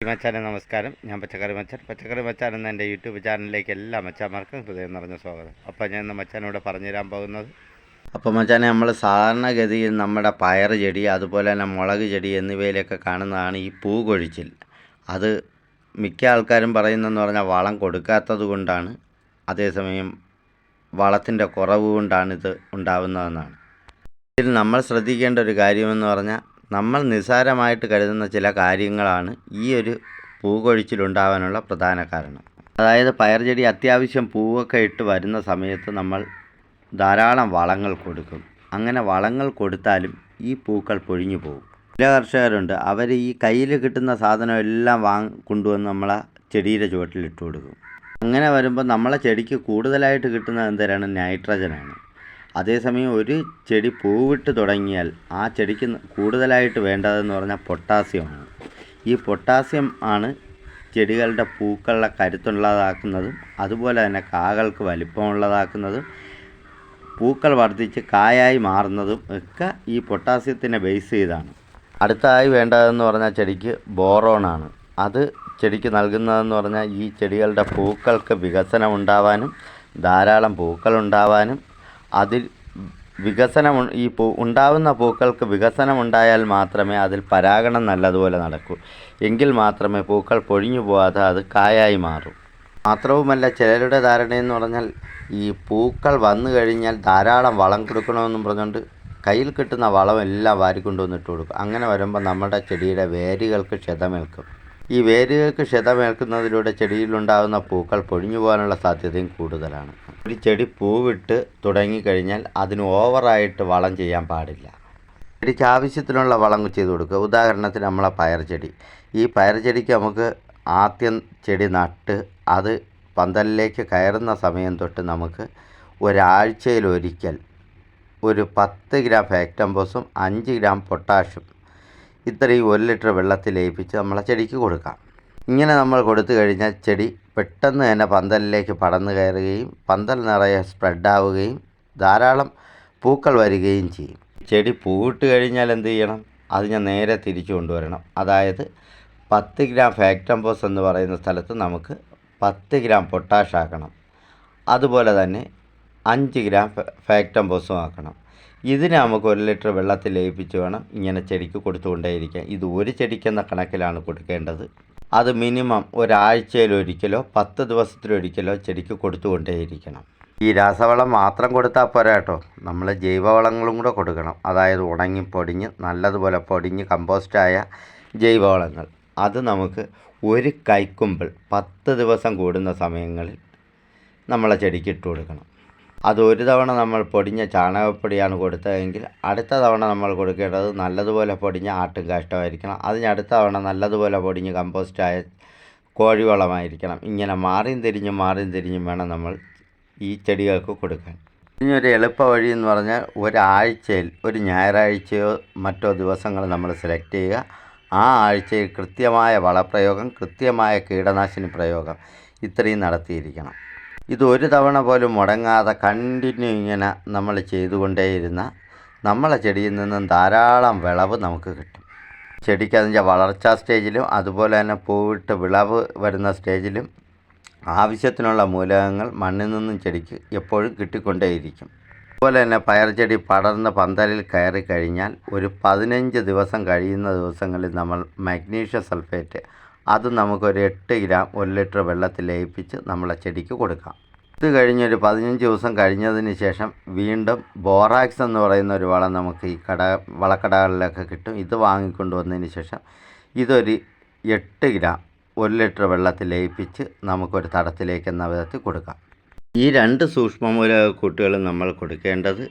മച്ചാനെ നമസ്കാരം. ഞാൻ പച്ചക്കറി മച്ചാൻ എന്ന എൻ്റെ യൂട്യൂബ് ചാനലിലേക്ക് എല്ലാ മച്ചാന്മാർക്കും ഹൃദയം നിറഞ്ഞ സ്വാഗതം. അപ്പോൾ ഞാൻ ഇന്ന് മച്ചാനോട് പറഞ്ഞു തരാൻ പോകുന്നത്, അപ്പോൾ മച്ചാനെ, നമ്മൾ സാധാരണഗതിയിൽ നമ്മുടെ പയർ ചെടി അതുപോലെ തന്നെ മുളക് ചെടി എന്നിവയിലൊക്കെ കാണുന്നതാണ് ഈ പൂ കൊഴിച്ചിൽ. അത് മിക്ക ആൾക്കാരും പറയുന്നതെന്ന് പറഞ്ഞാൽ വളം കൊടുക്കാത്തത് കൊണ്ടാണ്, അതേസമയം വളത്തിൻ്റെ കുറവ് കൊണ്ടാണിത് ഉണ്ടാവുന്നതെന്നാണ്. ഇതിൽ നമ്മൾ ശ്രദ്ധിക്കേണ്ട ഒരു കാര്യമെന്ന് പറഞ്ഞാൽ, നമ്മൾ നിസ്സാരമായിട്ട് കരുതുന്ന ചില കാര്യങ്ങളാണ് ഈ ഒരു പൂകൊഴിച്ചിലുണ്ടാകാനുള്ള പ്രധാന കാരണം. അതായത് പയർ ചെടി അത്യാവശ്യം പൂവൊക്കെ ഇട്ട് വരുന്ന സമയത്ത് നമ്മൾ ധാരാളം വളങ്ങൾ കൊടുക്കും. അങ്ങനെ വളങ്ങൾ കൊടുത്താലും ഈ പൂക്കൾ പൊഴിഞ്ഞു പോകും. ചില കർഷകരുണ്ട്, അവർ ഈ കയ്യിൽ കിട്ടുന്ന സാധനം എല്ലാം കൊണ്ടുവന്ന് നമ്മളെ ചെടിയുടെ ചുവട്ടിലിട്ട് കൊടുക്കും. അങ്ങനെ വരുമ്പോൾ നമ്മളെ ചെടിക്ക് കൂടുതലായിട്ട് കിട്ടുന്നത് എന്തരാണ്? നൈട്രജനാണ്. അതേസമയം ഒരു ചെടി പൂവിട്ട് തുടങ്ങിയാൽ ആ ചെടിക്ക് കൂടുതലായിട്ട് വേണ്ടതെന്ന് പറഞ്ഞാൽ പൊട്ടാസ്യമാണ്. ഈ പൊട്ടാസ്യം ആണ് ചെടികളുടെ പൂക്കളുടെ കരുത്തുള്ളതാക്കുന്നതും അതുപോലെ തന്നെ കാകൾക്ക് വലിപ്പമുള്ളതാക്കുന്നതും പൂക്കൾ വർദ്ധിച്ച് കായായി മാറുന്നതും ഒക്കെ ഈ പൊട്ടാസ്യത്തിനെ ബേസ് ചെയ്താണ്. അടുത്തതായി വേണ്ടതെന്ന് പറഞ്ഞാൽ ചെടിക്ക് ബോറോണാണ്. അത് ചെടിക്ക് നൽകുന്നതെന്ന് പറഞ്ഞാൽ ഈ ചെടികളുടെ പൂക്കൾക്ക് വികസനം ഉണ്ടാവാനും ധാരാളം പൂക്കൾ ഉണ്ടാവാനും അതിൽ ഉണ്ടാവുന്ന പൂക്കൾക്ക് വികസനമുണ്ടായാൽ മാത്രമേ അതിൽ പരാഗണം നല്ലതുപോലെ നടക്കൂ. എങ്കിൽ മാത്രമേ പൂക്കൾ പൊഴിഞ്ഞു പോകാതെ അത് കായായി മാറും. മാത്രവുമല്ല, ചിലരുടെ ധാരണയെന്ന് പറഞ്ഞാൽ ഈ പൂക്കൾ വന്നു കഴിഞ്ഞാൽ ധാരാളം വളം കൊടുക്കണമെന്നും പറഞ്ഞുകൊണ്ട് കയ്യിൽ കിട്ടുന്ന വളമെല്ലാം വാരിക്കൊണ്ടുവന്നിട്ട് കൊടുക്കും. അങ്ങനെ വരുമ്പോൾ നമ്മുടെ ചെടിയുടെ വേരുകൾക്ക് ക്ഷതമേൽക്കും. ഈ വേരുകൾക്ക് ക്ഷതമേൽക്കുന്നതിലൂടെ ചെടിയിലുണ്ടാകുന്ന പൂക്കൾ പൊഴിഞ്ഞു പോകാനുള്ള സാധ്യതയും കൂടുതലാണ്. ഒരു ചെടി പൂവിട്ട് തുടങ്ങിക്കഴിഞ്ഞാൽ അതിന് ഓവറായിട്ട് വളം ചെയ്യാൻ പാടില്ല. ചെടിക്ക് ആവശ്യത്തിനുള്ള വളം ചെയ്ത് കൊടുക്കുക. ഉദാഹരണത്തിന് നമ്മളെ പയർ ചെടി. ഈ പയർ ചെടിക്ക് നമുക്ക് ആദ്യം ചെടി നട്ട് അത് പന്തലിലേക്ക് കയറുന്ന സമയം തൊട്ട് നമുക്ക് ഒരാഴ്ചയിലൊരിക്കൽ ഒരു 10 ഗ്രാം ഫാക്ടംഫോസും 5 ഗ്രാം പൊട്ടാഷും ഇത്രയും 1 ലിറ്റർ വെള്ളത്തിൽ ലയിപ്പിച്ച് നമ്മളെ ചെടിക്ക് കൊടുക്കാം. ഇങ്ങനെ നമ്മൾ കൊടുത്തു കഴിഞ്ഞാൽ ചെടി പെട്ടെന്ന് തന്നെ പന്തലിലേക്ക് പടർന്നു കയറുകയും പന്തൽ നിറയെ സ്പ്രെഡാവുകയും ധാരാളം പൂക്കൾ വരികയും ചെയ്യും. ചെടി പൂവിട്ട് കഴിഞ്ഞാൽ എന്ത് ചെയ്യണം? അത് ഞാൻ നേരെ തിരിച്ചു കൊണ്ടുവരണം. അതായത് 10 ഗ്രാം ഫാക്ടംഫോസ് എന്ന് പറയുന്ന സ്ഥലത്ത് നമുക്ക് 10 ഗ്രാം പൊട്ടാഷ് ആക്കണം. അതുപോലെ തന്നെ 5 ഗ്രാം ഫാക്ടംഫോസും ആക്കണം. ഇതിന് നമുക്ക് 1 ലിറ്റർ വെള്ളത്തിൽ ലയിപ്പിച്ച് വേണം ഇങ്ങനെ ചെടിക്ക് കൊടുത്തുകൊണ്ടേയിരിക്കാൻ. ഇത് ഒരു ചെടിക്കെന്ന കണക്കിലാണ് കൊടുക്കേണ്ടത്. അത് മിനിമം ഒരാഴ്ചയിലൊരിക്കലോ 10 ദിവസത്തിലൊരിക്കലോ ചെടിക്ക് കൊടുത്തുകൊണ്ടേയിരിക്കണം. ഈ രാസവളം മാത്രം കൊടുത്താൽ പോരാ കേട്ടോ, നമ്മൾ ജൈവവളങ്ങളും കൂടെ കൊടുക്കണം. അതായത് ഉണങ്ങിപ്പൊടിഞ്ഞ് നല്ലതുപോലെ പൊടിഞ്ഞ് കമ്പോസ്റ്റായ ജൈവവളങ്ങൾ. അത് നമുക്ക് ഒരു കൈക്കുമ്പിൾ 10 ദിവസം കൂടുന്ന സമയങ്ങളിൽ നമ്മളെ ചെടിക്ക് ഇട്ട് കൊടുക്കണം. അത് ഒരു തവണ നമ്മൾ പൊടിഞ്ഞ ചാണകപ്പൊടിയാണ് കൊടുത്തതെങ്കിൽ അടുത്ത തവണ നമ്മൾ കൊടുക്കേണ്ടത് നല്ലതുപോലെ പൊടിഞ്ഞ ആട്ടും കാഷ്ടമായിരിക്കണം. അതിനടുത്ത തവണ നല്ലതുപോലെ പൊടിഞ്ഞ് കമ്പോസ്റ്റായ കോഴിവളമായിരിക്കണം. ഇങ്ങനെ മാറിയും തിരിഞ്ഞും വേണം നമ്മൾ ഈ ചെടികൾക്ക് കൊടുക്കാൻ. ഇനിയൊരു എളുപ്പ വഴി എന്ന് പറഞ്ഞാൽ ഒരാഴ്ചയിൽ ഒരു ഞായറാഴ്ചയോ മറ്റോ ദിവസങ്ങൾ നമ്മൾ സെലക്ട് ചെയ്യുക. ആ ആഴ്ചയിൽ കൃത്യമായ വളപ്രയോഗം, കൃത്യമായ കീടനാശിനി പ്രയോഗം ഇത്രയും നടത്തിയിരിക്കണം. ഇത് ഒരു തവണ പോലും മുടങ്ങാതെ കണ്ടിന്യൂ ഇങ്ങനെ നമ്മൾ ചെയ്തുകൊണ്ടേയിരുന്ന നമ്മളെ ചെടിയിൽ നിന്നും ധാരാളം വിളവ് നമുക്ക് കിട്ടും. ചെടിക്ക് അതിൻ്റെ വളർച്ചാ സ്റ്റേജിലും അതുപോലെ തന്നെ പൂവിട്ട് വിളവ് വരുന്ന സ്റ്റേജിലും ആവശ്യത്തിനുള്ള മൂലകങ്ങൾ മണ്ണിൽ നിന്നും ചെടിക്ക് എപ്പോഴും കിട്ടിക്കൊണ്ടേയിരിക്കും. അതുപോലെ തന്നെ പയർ ചെടി പടർന്ന് പന്തലിൽ കയറി കഴിഞ്ഞാൽ ഒരു 15 ദിവസം കഴിയുന്ന ദിവസങ്ങളിൽ നമ്മൾ മഗ്നീഷ്യം സൾഫേറ്റ് അത് നമുക്കൊരു 8 ഗ്രാം 1 ലിറ്റർ വെള്ളത്തിൽ ലയിപ്പിച്ച് നമ്മളെ ചെടിക്ക് കൊടുക്കാം. ഇത് കഴിഞ്ഞൊരു 15 ദിവസം കഴിഞ്ഞതിന് ശേഷം വീണ്ടും ബോറാക്സ് എന്ന് പറയുന്ന ഒരു വളം നമുക്ക് ഈ വളക്കടകളിലൊക്കെ കിട്ടും. ഇത് വാങ്ങിക്കൊണ്ടുവന്നതിന് ശേഷം ഇതൊരു 8 ഗ്രാം 1 ലിറ്റർ വെള്ളത്തിൽ ലയിപ്പിച്ച് നമുക്കൊരു തടത്തിലേക്ക് എന്ന വിധത്തിൽ കൊടുക്കാം. ഈ 2 സൂക്ഷ്മമൂലകൂട്ടുകളും നമ്മൾ കൊടുക്കേണ്ടത്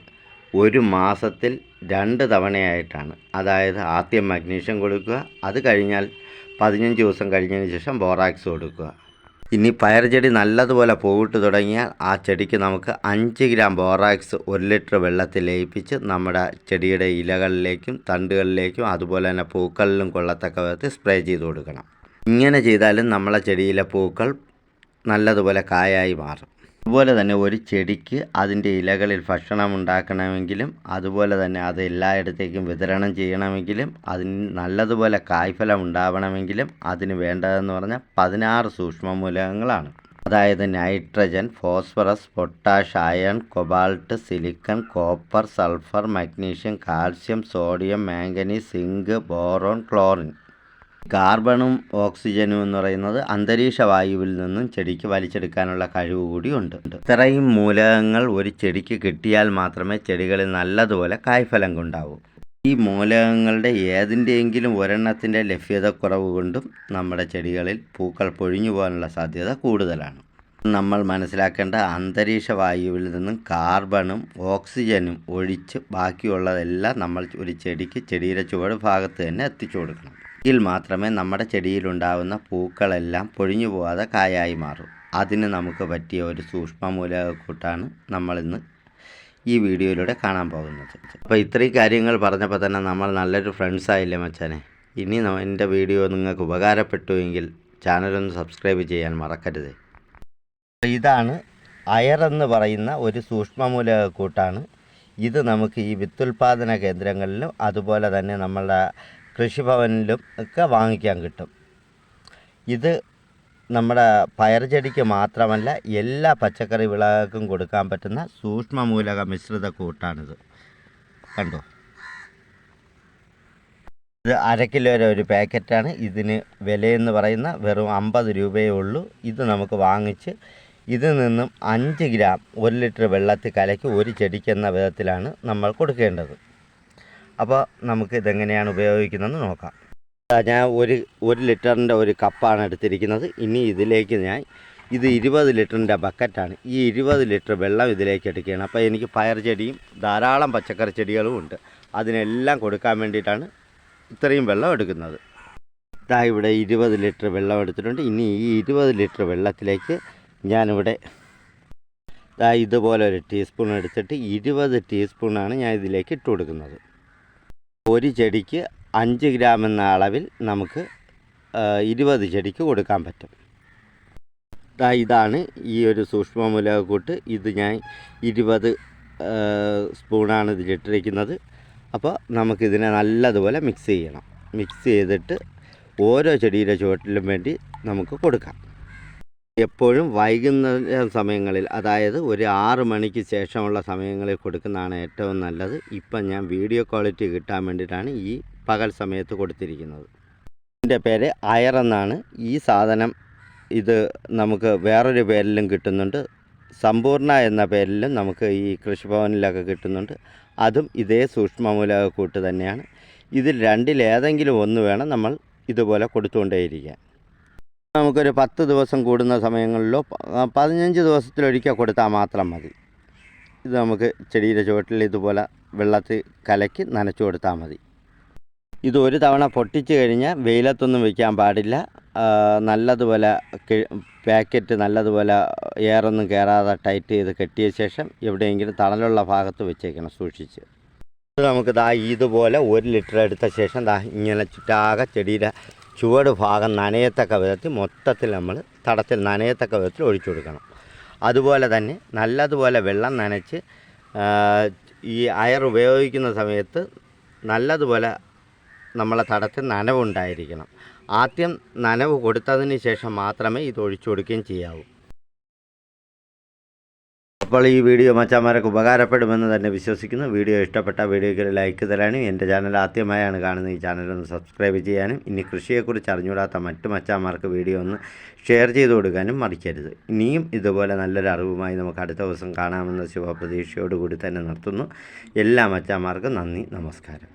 ഒരു മാസത്തിൽ 2 തവണയായിട്ടാണ്. അതായത് ആദ്യം മഗ്നീഷ്യം കൊടുക്കുക, അത് കഴിഞ്ഞാൽ 15 ദിവസം കഴിഞ്ഞതിന് ശേഷം ബോറാക്സ് കൊടുക്കുക. ഇനി പയർ ചെടി നല്ലതുപോലെ പൂവിട്ട് തുടങ്ങിയാൽ ആ ചെടിക്ക് നമുക്ക് 5 ഗ്രാം ബോറാക്സ് 1 ലിറ്റർ വെള്ളത്തിൽ ലയിപ്പിച്ച് നമ്മുടെ ചെടിയുടെ ഇലകളിലേക്കും തണ്ടുകളിലേക്കും അതുപോലെ തന്നെ പൂക്കളിലും കൊള്ളത്തക്ക വിധത്തിൽ സ്പ്രേ ചെയ്ത് കൊടുക്കണം. ഇങ്ങനെ ചെയ്താലും നമ്മളെ ചെടിയിലെ പൂക്കൾ നല്ലതുപോലെ കായായി മാറും. അതുപോലെ തന്നെ ഒരു ചെടിക്ക് അതിൻ്റെ ഇലകളിൽ ഭക്ഷണം ഉണ്ടാക്കണമെങ്കിലും അതുപോലെ തന്നെ അത് എല്ലായിടത്തേക്കും വിതരണം ചെയ്യണമെങ്കിലും അതിന് നല്ലതുപോലെ കായ്ഫലം ഉണ്ടാവണമെങ്കിലും അതിന് വേണ്ടതെന്ന് പറഞ്ഞാൽ 16 സൂക്ഷ്മമൂലകങ്ങളാണ്. അതായത് nitrogen, phosphorus, potash, iron, cobalt, silicon, copper, sulphur, magnesium, calcium, sodium, manganese, zinc, boron, chlorine. കാർബണും ഓക്സിജനും എന്ന് പറയുന്നത് അന്തരീക്ഷ വായുവിൽ നിന്നും ചെടിക്ക് വലിച്ചെടുക്കാനുള്ള കഴിവ് കൂടി ഉണ്ട്. ഇത്രയും മൂലകങ്ങൾ ഒരു ചെടിക്ക് കിട്ടിയാൽ മാത്രമേ ചെടികളിൽ നല്ലതുപോലെ കായ്ഫലം ഉണ്ടാവൂ. ഈ മൂലകങ്ങളുടെ ഏതിൻ്റെയെങ്കിലും ഒരെണ്ണത്തിൻ്റെ ലഭ്യതക്കുറവ് കൊണ്ടും നമ്മുടെ ചെടികളിൽ പൂക്കൾ പൊഴിഞ്ഞു പോകാനുള്ള സാധ്യത കൂടുതലാണ്. നമ്മൾ മനസ്സിലാക്കേണ്ട അന്തരീക്ഷ വായുവിൽ നിന്നും കാർബണും ഓക്സിജനും ഒഴിച്ച് ബാക്കിയുള്ളതെല്ലാം നമ്മൾ ഒരു ചെടിക്ക് ചെടിയുടെ ചുവട് ഭാഗത്ത് തന്നെ എത്തിച്ചു കൊടുക്കണം. എങ്കിൽ മാത്രമേ നമ്മുടെ ചെടിയിലുണ്ടാകുന്ന പൂക്കളെല്ലാം പൊഴിഞ്ഞു പോകാതെ കായായി മാറും. അതിന് നമുക്ക് പറ്റിയ ഒരു സൂക്ഷ്മമൂലകക്കൂട്ടാണ് നമ്മളിന്ന് ഈ വീഡിയോയിലൂടെ കാണാൻ പോകുന്നത്. അപ്പോൾ ഇത്രയും കാര്യങ്ങൾ പറഞ്ഞപ്പോൾ തന്നെ നമ്മൾ നല്ലൊരു ഫ്രണ്ട്സായില്ലേ മച്ചാനെ. ഇനി എൻ്റെ വീഡിയോ നിങ്ങൾക്ക് ഉപകാരപ്പെട്ടുവെങ്കിൽ ചാനലൊന്ന് സബ്സ്ക്രൈബ് ചെയ്യാൻ മറക്കരുത്. ഇതാണ് അയറെന്ന് പറയുന്ന ഒരു സൂക്ഷ്മമൂലകക്കൂട്ടാണ്. ഇത് നമുക്ക് ഈ വിത്തുൽപാദന കേന്ദ്രങ്ങളിലും അതുപോലെ തന്നെ നമ്മളുടെ കൃഷിഭവനിലും ഒക്കെ വാങ്ങിക്കാൻ കിട്ടും. ഇത് നമ്മുടെ പയർ ചെടിക്ക് മാത്രമല്ല എല്ലാ പച്ചക്കറി വിളകൾക്കും കൊടുക്കാൻ പറ്റുന്ന സൂക്ഷ്മമൂലക മിശ്രിത കൂട്ടാണിത്. കണ്ടോ, ഇത് 1/2 കിലോയുടെ ഒരു പാക്കറ്റാണ്. ഇതിന് വിലയെന്ന് പറയുന്ന വെറും 50 രൂപയേ ഉള്ളൂ. ഇത് നമുക്ക് വാങ്ങിച്ച് ഇതിൽ നിന്നും 5 ഗ്രാം 1 ലിറ്റർ വെള്ളത്തിൽ കലക്കി ഒരു ചെടിക്കെന്ന വിധത്തിലാണ് നമ്മൾ കൊടുക്കേണ്ടത്. അപ്പോൾ നമുക്ക് ഇതെങ്ങനെയാണ് ഉപയോഗിക്കുന്നതെന്ന് നോക്കാം. ഞാൻ ഒരു ലിറ്ററിൻ്റെ ഒരു കപ്പാണ് എടുത്തിരിക്കുന്നത്. ഇനി ഇതിലേക്ക് ഞാൻ ഇത് 20 ലിറ്ററിൻ്റെ ബക്കറ്റാണ്. ഈ 20 ലിറ്റർ വെള്ളം ഇതിലേക്ക് എടുക്കുകയാണ്. അപ്പോൾ എനിക്ക് പയർ ചെടിയും ധാരാളം പച്ചക്കറി ചെടികളും ഉണ്ട്. അതിനെല്ലാം കൊടുക്കാൻ വേണ്ടിയിട്ടാണ് ഇത്രയും വെള്ളം എടുക്കുന്നത്. ഇതാ ഇവിടെ 20 ലിറ്റർ വെള്ളം എടുത്തിട്ടുണ്ട്. ഇനി ഈ 20 ലിറ്റർ വെള്ളത്തിലേക്ക് ഞാനിവിടെ ഇതുപോലെ ഒരു ടീസ്പൂൺ എടുത്തിട്ട് 20 ടീസ്പൂണാണ് ഞാൻ ഇതിലേക്ക് ഇട്ട് കൊടുക്കുന്നത്. ഒരു ചെടിക്ക് 5 ഗ്രാം എന്ന അളവിൽ നമുക്ക് 20 ചെടിക്ക് കൊടുക്കാൻ പറ്റും. ഇതാണ് ഈ ഒരു സൂക്ഷ്മമൂലകക്കൂട്ട്. ഇത് ഞാൻ 20 സ്പൂണാണ് ഇതിലിട്ടിരിക്കുന്നത്. അപ്പോൾ നമുക്കിതിനെ നല്ലതുപോലെ മിക്സ് ചെയ്യണം. മിക്സ് ചെയ്തിട്ട് ഓരോ ചെടിയുടെ ചുവട്ടിലും വേണ്ടി നമുക്ക് കൊടുക്കാം. എപ്പോഴും വൈകുന്നേര സമയങ്ങളിൽ, അതായത് ഒരു 6 മണിക്ക് ശേഷമുള്ള സമയങ്ങളിൽ കൊടുക്കുന്നതാണ് ഏറ്റവും നല്ലത്. ഇപ്പം ഞാൻ വീഡിയോ ക്വാളിറ്റി കിട്ടാൻ വേണ്ടിയിട്ടാണ് ഈ പകൽ സമയത്ത് കൊടുത്തിരിക്കുന്നത്. ഇതിൻ്റെ പേര് അയറെന്നാണ്. ഈ സാധനം ഇത് നമുക്ക് വേറൊരു പേരിലും കിട്ടുന്നുണ്ട്. സമ്പൂർണ്ണ എന്ന പേരിലും നമുക്ക് ഈ കൃഷിഭവനിലൊക്കെ കിട്ടുന്നുണ്ട്. അതും ഇതേ സൂക്ഷ്മമൂലകക്കൂട്ട് തന്നെയാണ്. ഇതിൽ രണ്ടിലേതെങ്കിലും ഒന്ന് വേണം നമ്മൾ ഇതുപോലെ കൊടുത്തുകൊണ്ടേയിരിക്കാൻ. നമുക്കൊരു 10 ദിവസം കൂടുന്ന സമയങ്ങളിലോ 15 ദിവസത്തിലൊരിക്കൽ കൊടുത്താൽ മാത്രം മതി. ഇത് നമുക്ക് ചെടിയുടെ ചുവട്ടിൽ ഇതുപോലെ വെള്ളത്തിൽ കലക്കി നനച്ചു കൊടുത്താൽ മതി. ഇത് ഒരു തവണ പൊട്ടിച്ച് കഴിഞ്ഞാൽ വെയിലത്തൊന്നും വയ്ക്കാൻ പാടില്ല. നല്ലതുപോലെ പാക്കറ്റ് നല്ലതുപോലെ എയറൊന്നും കയറാതെ ടൈറ്റ് ചെയ്ത് കെട്ടിയ ശേഷം എവിടെയെങ്കിലും തണലുള്ള ഭാഗത്ത് വെച്ചേക്കണം സൂക്ഷിച്ച്. ഇത് നമുക്ക് ഇതുപോലെ 1 ലിറ്റർ എടുത്ത ശേഷം ഇങ്ങനെ ചുറ്റാകെ ചെടിയുടെ ചുവട് ഭാഗം നനയത്തക്ക വിധത്തിൽ മൊത്തത്തിൽ നമ്മൾ തടത്തിൽ നനയത്തക്ക വിധത്തിൽ ഒഴിച്ചു കൊടുക്കണം. അതുപോലെ തന്നെ നല്ലതുപോലെ വെള്ളം നനച്ച് ഈ അയർ ഉപയോഗിക്കുന്ന സമയത്ത് നല്ലതുപോലെ നമ്മളെ തടത്തിൽ നനവുണ്ടായിരിക്കണം. ആദ്യം നനവ് കൊടുത്തതിന് ശേഷം മാത്രമേ ഇത് ഒഴിച്ചു കൊടുക്കുകയും ചെയ്യാവൂ. അപ്പോൾ ഈ വീഡിയോ മച്ചാന്മാരൊക്കെ ഉപകാരപ്പെടുമെന്ന് തന്നെ വിശ്വസിക്കുന്നു. വീഡിയോ ഇഷ്ടപ്പെട്ട വീഡിയോയ്ക്ക് ലൈക്ക് തരാനും എൻ്റെ ചാനൽ ആദ്യമായാണ് കാണുന്നത് ഈ ചാനലൊന്ന് സബ്സ്ക്രൈബ് ചെയ്യാനും ഇനി കൃഷിയെക്കുറിച്ച് അറിഞ്ഞുകൂടാത്ത മറ്റു മച്ചാന്മാർക്ക് വീഡിയോ ഒന്ന് ഷെയർ ചെയ്ത് കൊടുക്കാനും മടിക്കരുത്. ഇനിയും ഇതുപോലെ നല്ലൊരു അറിവുമായി നമുക്ക് അടുത്ത ദിവസം കാണാമെന്ന ശുഭപ്രതീക്ഷയോടുകൂടി തന്നെ നിർത്തുന്നു. എല്ലാ മച്ചാന്മാർക്കും നന്ദി, നമസ്കാരം.